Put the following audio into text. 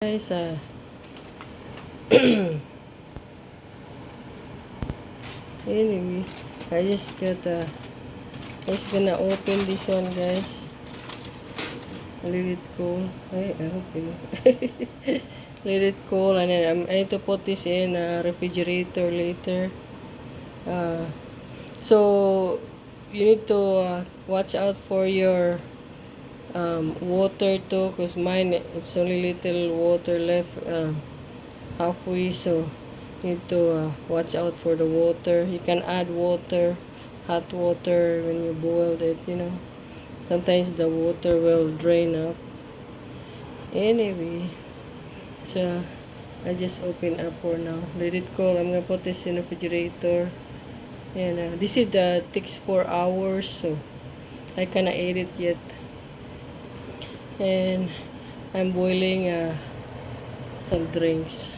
Guys, anyway, I just gonna open this one, guys. Let it cool. I open it. Let it cool, and then I need to put this in a refrigerator later. So you need to watch out for your water too, cause mine it's only little water left halfway, so you need to watch out for the water. You can add water, hot water when you boil it. Sometimes the water will drain up. Anyway, so I just open up for now. Let it cool. I'm gonna put this in the refrigerator. And this is takes 4 hours, so I cannot eat it yet. And I'm boiling some drinks.